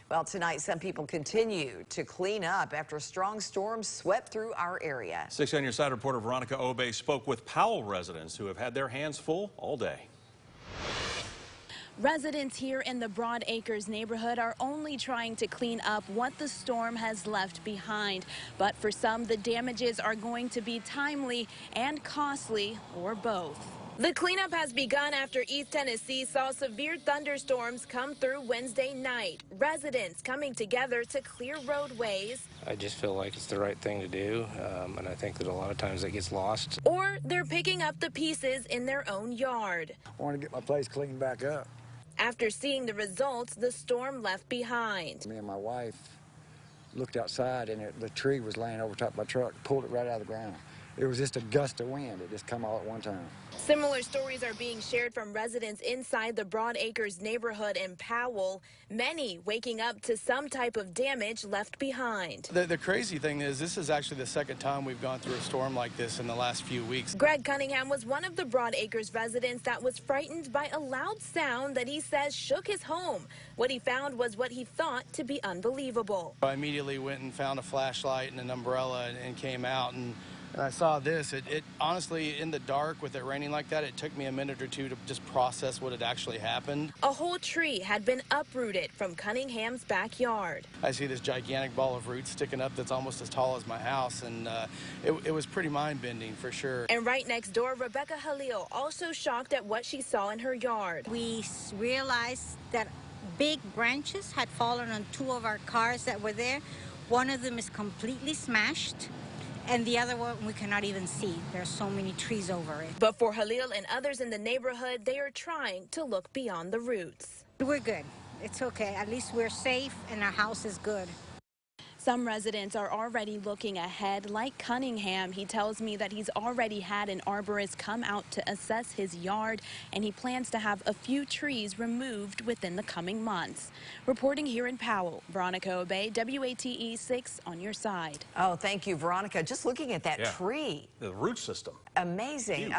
Well, tonight, some people continue to clean up after a strong storm swept through our area. 6 on Your Side reporter Veronica Obey spoke with Powell residents who have had their hands full all day. Residents here in the Broad Acres neighborhood are only trying to clean up what the storm has left behind. But for some, the damages are going to be timely and costly, or both. The cleanup has begun after East Tennessee saw severe thunderstorms come through Wednesday night. Residents coming together to clear roadways. I just feel like it's the right thing to do, and I think that a lot of times that gets lost. Or they're picking up the pieces in their own yard. I want to get my place cleaned back up. After seeing the results the storm left behind. Me and my wife looked outside, and the tree was laying over top of my truck, pulled it right out of the ground. It was just a gust of wind. It just come all at one time. Similar stories are being shared from residents inside the Broad Acres neighborhood in Powell, many waking up to some type of damage left behind. The crazy thing is this is actually the second time we've gone through a storm like this in the last few weeks. Greg Cunningham was one of the Broad Acres residents that was frightened by a loud sound that he says shook his home. What he found was what he thought to be unbelievable. I immediately went and found a flashlight and an umbrella and came out, and I saw this. It honestly, in the dark with it raining like that, it took me a minute or two to just process what had actually happened. A whole tree had been uprooted from Cunningham's backyard. I see this gigantic ball of roots sticking up that's almost as tall as my house, and it was pretty mind-bending for sure. And right next door, Rebecca Halil also shocked at what she saw in her yard. We realized that big branches had fallen on two of our cars that were there. One of them is completely smashed, and the other one we cannot even see. There's so many trees over it. But for Halil and others in the neighborhood, they are trying to look beyond the roots. We're good. It's okay. At least we're safe and our house is good. Some residents are already looking ahead. Like Cunningham, he tells me that he's already had an arborist come out to assess his yard, and he plans to have a few trees removed within the coming months. Reporting here in Powell, Veronica Obey, WATE 6 on Your Side. Oh, thank you, Veronica. Just looking at that tree. The root system. Amazing.